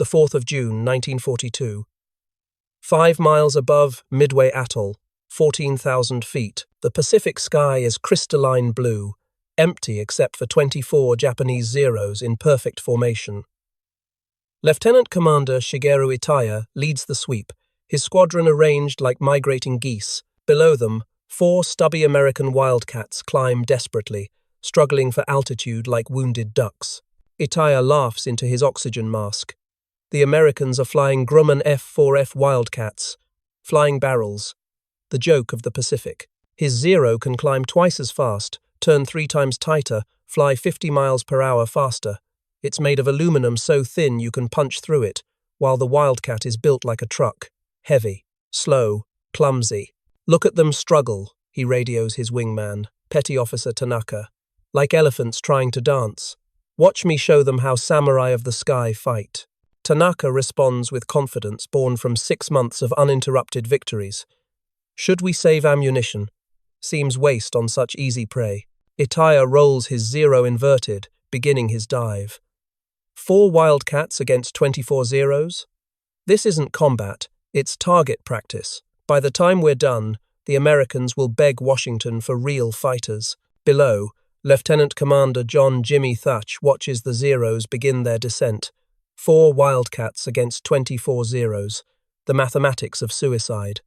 the 4th of June, 1942. 5 miles above Midway Atoll, 14,000 feet, the Pacific sky is crystalline blue, empty except for 24 Japanese Zeros in perfect formation. Lieutenant Commander Shigeru Itaya leads the sweep, his squadron arranged like migrating geese. Below them, 4 stubby American Wildcats climb desperately, struggling for altitude like wounded ducks. Itaya laughs into his oxygen mask. The Americans are flying Grumman F-4F Wildcats, flying barrels, the joke of the Pacific. His Zero can climb twice as fast, turn 3 times tighter, fly 50 miles per hour faster. It's made of aluminum so thin you can punch through it, while the Wildcat is built like a truck, heavy, slow, clumsy. "Look at them struggle," he radios his wingman, Petty Officer Tanaka. "Like elephants trying to dance. Watch me show them how samurai of the sky fight." Tanaka responds with confidence born from 6 months of uninterrupted victories. Should we save ammunition? Seems waste on such easy prey. Itaya rolls his Zero inverted, beginning his dive. 4 Wildcats against 24 Zeros? This isn't combat, it's target practice. By the time we're done, the Americans will beg Washington for real fighters. Below, Lieutenant Commander John Jimmy Thatch watches the Zeros begin their descent. 4 Wildcats against 24 Zeros, the mathematics of suicide.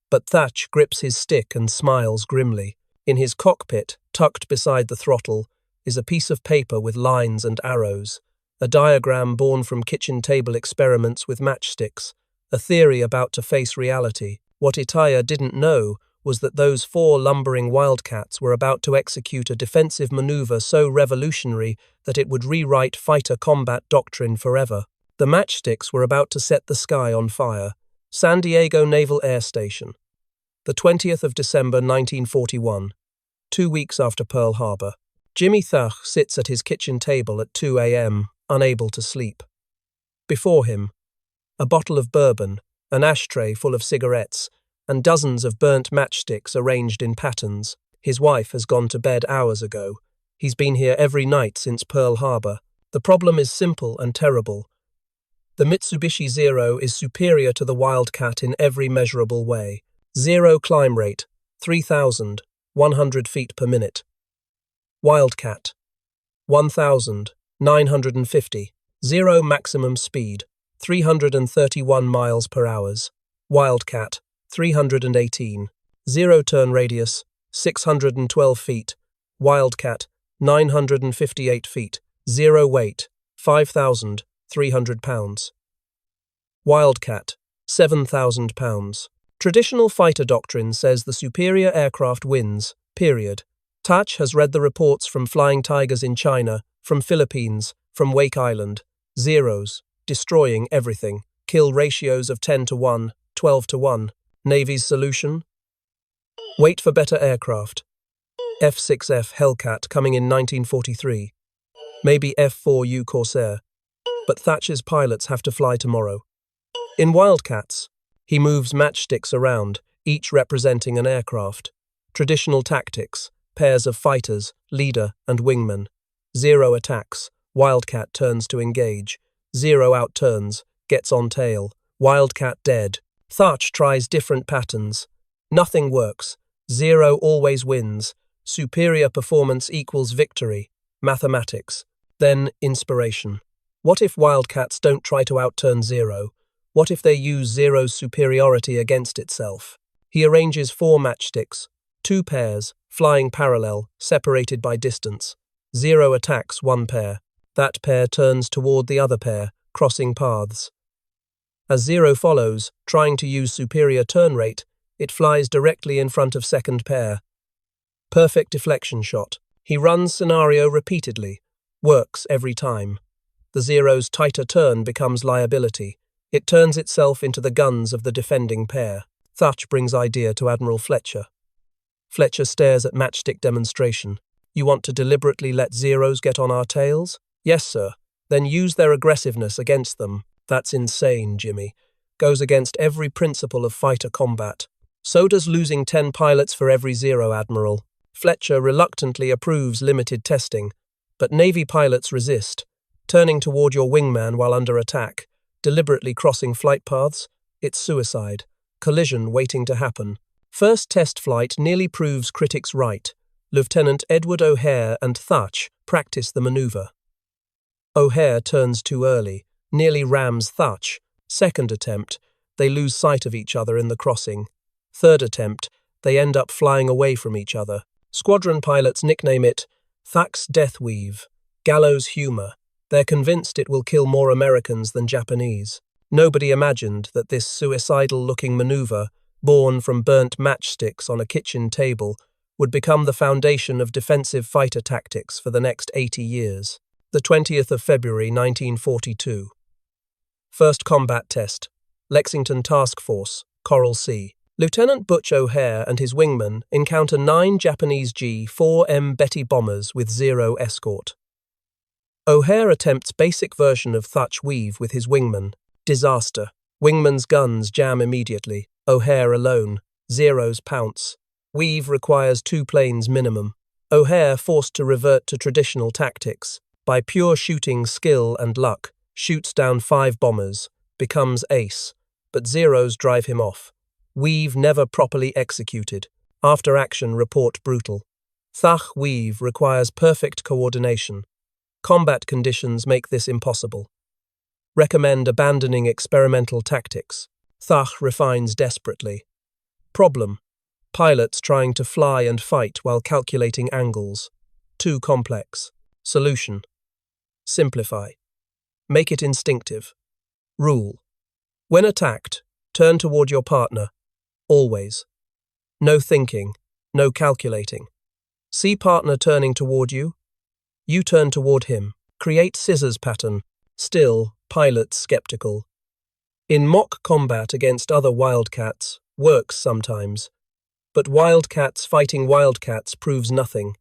But Thatch grips his stick and smiles grimly. In his cockpit, tucked beside the throttle, is a piece of paper with lines and arrows, a diagram born from kitchen table experiments with matchsticks, a theory about to face reality. What Itaya didn't know was that those 4 lumbering Wildcats were about to execute a defensive maneuver so revolutionary that it would rewrite fighter combat doctrine forever. The matchsticks were about to set the sky on fire. San Diego Naval Air Station. The 20th of December 1941, 2 weeks after Pearl Harbor. Jimmy Thach sits at his kitchen table at 2 a.m., unable to sleep. Before him, a bottle of bourbon, an ashtray full of cigarettes, and dozens of burnt matchsticks arranged in patterns. His wife has gone to bed hours ago. He's been here every night since Pearl Harbor. The problem is simple and terrible. The Mitsubishi Zero is superior to the Wildcat in every measurable way. Zero climb rate, 3,100 feet per minute. Wildcat, 1,950. Zero maximum speed, 331 miles per hour. Wildcat, 318. Zero turn radius, 612 feet. Wildcat, 958 feet. Zero weight, 5,300 pounds. Wildcat, 7,000 pounds. Traditional fighter doctrine says the superior aircraft wins, period. Thatch has read the reports from Flying Tigers in China, from Philippines, from Wake Island. Zeros, destroying everything. Kill ratios of 10 to 1, 12 to 1. Navy's solution? Wait for better aircraft. F-6F Hellcat coming in 1943. Maybe F-4U Corsair. But Thatcher's pilots have to fly tomorrow. In Wildcats, he moves matchsticks around, each representing an aircraft. Traditional tactics, pairs of fighters, leader and wingman. Zero attacks, Wildcat turns to engage. Zero outturns, gets on tail. Wildcat dead. Thatch tries different patterns. Nothing works. Zero always wins. Superior performance equals victory. Mathematics. Then inspiration. What if Wildcats don't try to outturn Zero? What if they use Zero's superiority against itself? He arranges 4 matchsticks, 2 pairs, flying parallel, separated by distance. Zero attacks 1 pair. That pair turns toward the other pair, crossing paths. As Zero follows, trying to use superior turn rate, it flies directly in front of second pair. Perfect deflection shot. He runs scenario repeatedly. Works every time. The Zero's tighter turn becomes liability. It turns itself into the guns of the defending pair. Thatch brings idea to Admiral Fletcher. Fletcher stares at matchstick demonstration. You want to deliberately let Zeros get on our tails? Yes, sir. Then use their aggressiveness against them. That's insane, Jimmy. Goes against every principle of fighter combat. So does losing 10 pilots for every Zero, Admiral. Fletcher reluctantly approves limited testing, but Navy pilots resist, turning toward your wingman while under attack. deliberately crossing flight paths? It's suicide. Collision waiting to happen. First test flight nearly proves critics right. Lieutenant Edward O'Hare and Thach practice the maneuver. O'Hare turns too early, nearly rams Thach. Second attempt, they lose sight of each other in the crossing. Third attempt, they end up flying away from each other. Squadron pilots nickname it Thach's Death Weave, gallows humor. They're convinced it will kill more Americans than Japanese. Nobody imagined that this suicidal-looking maneuver, born from burnt matchsticks on a kitchen table, would become the foundation of defensive fighter tactics for the next 80 years. The 20th of February 1942. First combat test. Lexington Task Force, Coral Sea. Lieutenant Butch O'Hare and his wingman encounter 9 Japanese G-4M Betty bombers with 0 escort. O'Hare attempts basic version of Thach weave with his wingman. Disaster. Wingman's guns jam immediately. O'Hare alone. Zeros pounce. Weave requires 2 planes minimum. O'Hare forced to revert to traditional tactics. By pure shooting skill and luck, shoots down 5 bombers, becomes ace, but Zeros drive him off. Weave never properly executed. After action report brutal. Thach weave requires perfect coordination. Combat conditions make this impossible. Recommend abandoning experimental tactics. Thach refines desperately. Problem. Pilots trying to fly and fight while calculating angles. Too complex. Solution. Simplify. Make it instinctive. Rule. When attacked, turn toward your partner. Always. No thinking, no calculating. See partner turning toward you. You turn toward him. Create scissors pattern. Still, pilot skeptical. In mock combat against other Wildcats, works sometimes. But Wildcats fighting Wildcats proves nothing.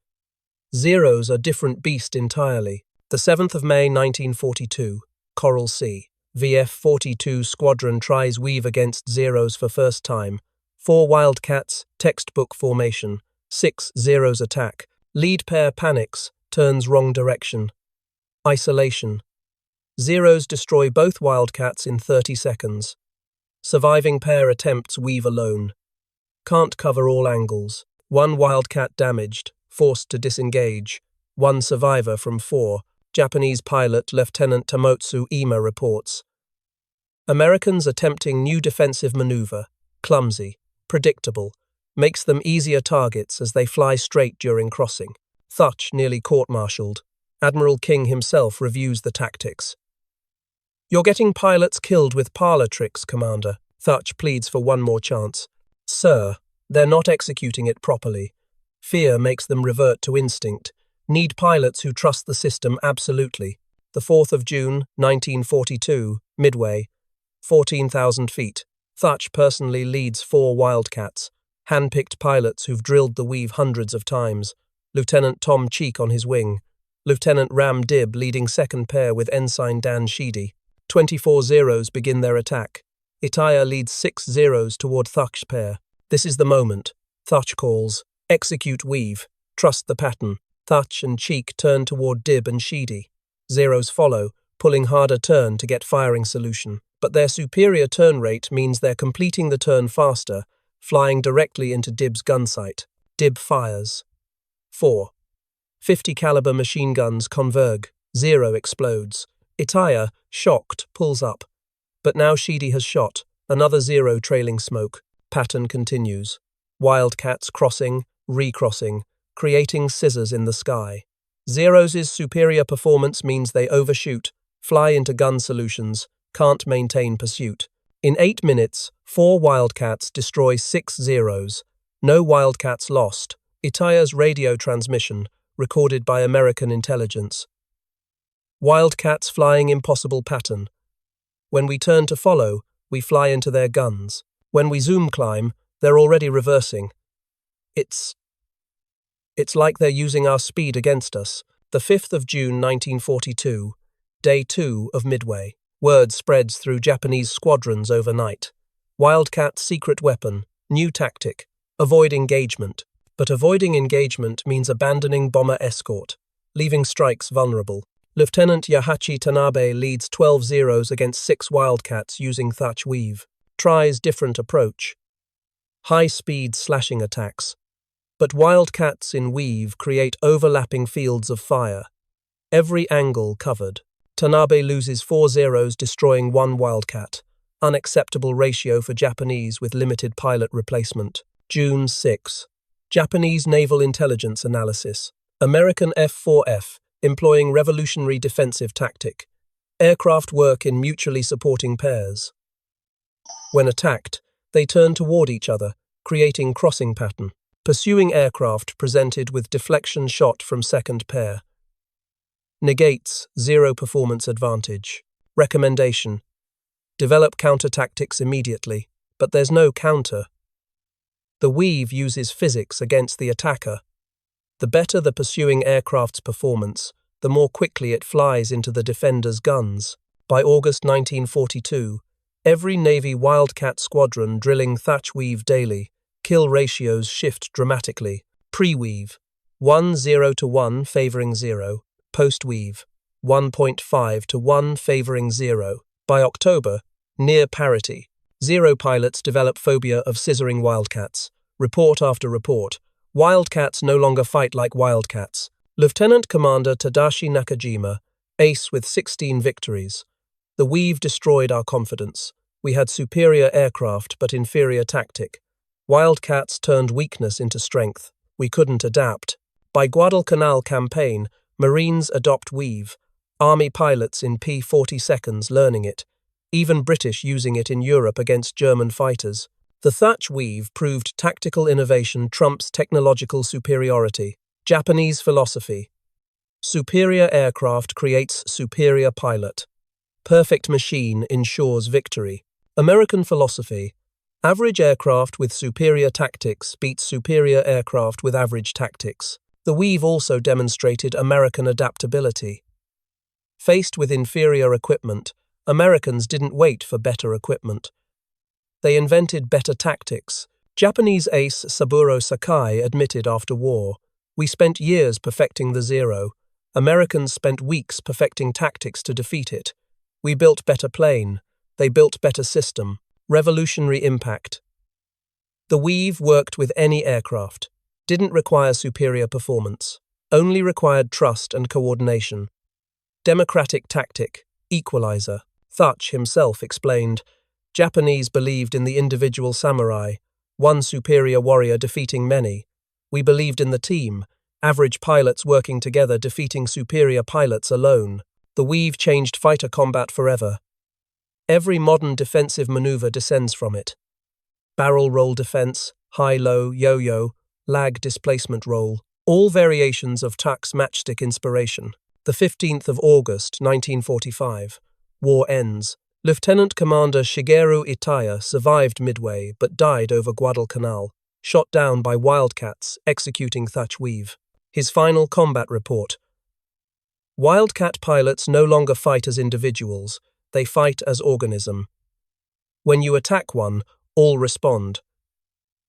Zeros are different beast entirely. The 7th of May 1942, Coral Sea. VF-42 Squadron tries weave against Zeros for first time. 4 Wildcats, textbook formation. 6 Zeros attack. Lead pair panics, turns wrong direction. Isolation. Zeros destroy both Wildcats in 30 seconds. Surviving pair attempts weave alone. Can't cover all angles. 1 Wildcat damaged, forced to disengage. 1 survivor from 4. Japanese pilot Lieutenant Tamotsu Ima reports. Americans attempting new defensive maneuver. Clumsy. Predictable. Makes them easier targets as they fly straight during crossing. Thach nearly court-martialed. Admiral King himself reviews the tactics. You're getting pilots killed with parlor tricks, Commander. Thach pleads for one more chance. Sir, they're not executing it properly. Fear makes them revert to instinct. Need pilots who trust the system absolutely. The 4th of June, 1942, Midway. 14,000 feet. Thach personally leads 4 Wildcats. Hand-picked pilots who've drilled the weave hundreds of times. Lieutenant Tom Cheek on his wing. Lieutenant Ram Dib leading second pair with Ensign Dan Sheedy. 24 Zeros begin their attack. Itaya leads 6 Zeros toward Thach's pair. This is the moment. Thach calls. Execute weave. Trust the pattern. Thach and Cheek turn toward Dib and Sheedy. Zeros follow, pulling harder turn to get firing solution. But their superior turn rate means they're completing the turn faster, flying directly into Dib's gun sight. Dib fires. 4. 50 caliber machine guns converge. 0 explodes. Itaya, shocked, pulls up. But now Sheedy has shot. Another 0 trailing smoke. Pattern continues. Wildcats crossing, recrossing, creating scissors in the sky. Zeros' superior performance means they overshoot, fly into gun solutions, can't maintain pursuit. In 8 minutes, 4 Wildcats destroy 6 Zeros. No Wildcats lost. Itaya's radio transmission, recorded by American intelligence. Wildcats flying impossible pattern. When we turn to follow, we fly into their guns. When we zoom climb, they're already reversing. It's like they're using our speed against us. The 5th of June 1942, Day 2 of Midway. Word spreads through Japanese squadrons overnight. Wildcat's secret weapon, new tactic, avoid engagement. But avoiding engagement means abandoning bomber escort, leaving strikes vulnerable. Lieutenant Yahachi Tanabe leads 12 Zeros against 6 Wildcats using Thatch Weave. Tries different approach. High-speed slashing attacks. But Wildcats in Weave create overlapping fields of fire. Every angle covered. Tanabe loses 4 Zeros, destroying 1 Wildcat. Unacceptable ratio for Japanese with limited pilot replacement. June 6. Japanese Naval Intelligence Analysis. American F-4F, employing revolutionary defensive tactic. Aircraft work in mutually supporting pairs. When attacked, they turn toward each other, creating crossing pattern. Pursuing aircraft presented with deflection shot from second pair. Negates 0 performance advantage. Recommendation: develop counter tactics immediately, but there's no counter. The Weave uses physics against the attacker. The better the pursuing aircraft's performance, the more quickly it flies into the defender's guns. By August 1942, every Navy Wildcat squadron drilling Thatch Weave daily. Kill ratios shift dramatically. Pre-weave, 1:0 favoring 0. Post-weave, 1.5:1 favoring 0. By October, near parity. 0 pilots develop phobia of scissoring Wildcats. Report after report. Wildcats no longer fight like Wildcats. Lieutenant Commander Tadashi Nakajima, ace with 16 victories. The Weave destroyed our confidence. We had superior aircraft but inferior tactic. Wildcats turned weakness into strength. We couldn't adapt. By Guadalcanal campaign, Marines adopt Weave. Army pilots in P-40 seconds learning it. Even British using it in Europe against German fighters. The Thatch Weave proved tactical innovation trumps technological superiority. Japanese philosophy. Superior aircraft creates superior pilot. Perfect machine ensures victory. American philosophy. Average aircraft with superior tactics beats superior aircraft with average tactics. The Weave also demonstrated American adaptability. Faced with inferior equipment, Americans didn't wait for better equipment. They invented better tactics. Japanese ace Saburo Sakai admitted after war, "We spent years perfecting the 0. Americans spent weeks perfecting tactics to defeat it. We built better plane. They built better system." Revolutionary impact. The Weave worked with any aircraft. Didn't require superior performance. Only required trust and coordination. Democratic tactic. Equalizer. Thatch himself explained, "Japanese believed in the individual samurai, one superior warrior defeating many. We believed in the team, average pilots working together defeating superior pilots alone. The Weave changed fighter combat forever. Every modern defensive maneuver descends from it. Barrel roll defense, high-low, yo-yo, lag displacement roll, all variations of Tuck's Matchstick inspiration. The 15th of August, 1945. War ends. Lieutenant Commander Shigeru Itaya survived Midway but died over Guadalcanal, shot down by Wildcats executing Thatch Weave. His final combat report. Wildcat pilots no longer fight as individuals. They fight as organism. When you attack one, all respond.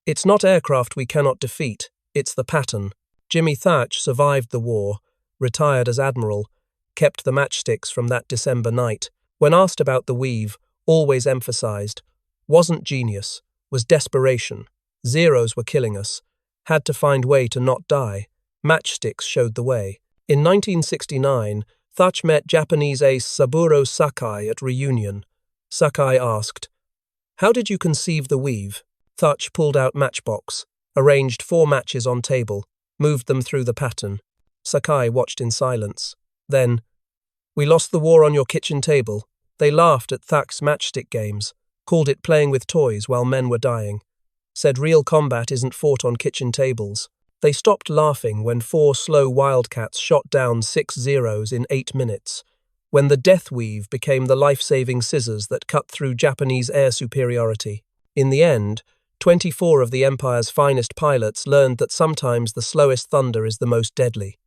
It's not aircraft we cannot defeat, it's the pattern. Jimmy Thatch survived the war, retired as admiral, kept the matchsticks from that December night. When asked about the Weave, always emphasized, wasn't genius, was desperation. Zeros were killing us. Had to find way to not die. Matchsticks showed the way. In 1969, Thatch met Japanese ace Saburo Sakai at reunion. Sakai asked, "How did you conceive the Weave?" Thatch pulled out matchbox, arranged 4 matches on table, moved them through the pattern. Sakai watched in silence. Then, "We lost the war on your kitchen table." They laughed at Thatch's matchstick games, called it playing with toys while men were dying. Said real combat isn't fought on kitchen tables. They stopped laughing when 4 slow Wildcats shot down 6 Zeros in 8 minutes, when the Death Weave became the life-saving scissors that cut through Japanese air superiority. In the end, 24 of the Empire's finest pilots learned that sometimes the slowest thunder is the most deadly.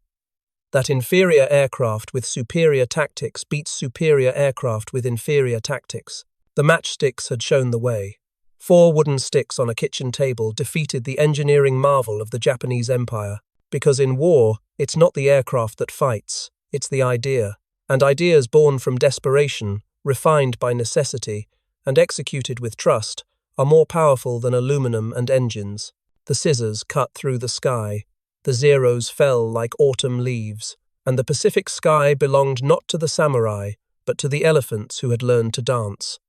That inferior aircraft with superior tactics beats superior aircraft with inferior tactics. The matchsticks had shown the way. 4 wooden sticks on a kitchen table defeated the engineering marvel of the Japanese Empire, because in war, it's not the aircraft that fights, it's the idea. And ideas born from desperation, refined by necessity, and executed with trust, are more powerful than aluminum and engines. The scissors cut through the sky, the zeros fell like autumn leaves, and the Pacific sky belonged not to the samurai, but to the elephants who had learned to dance.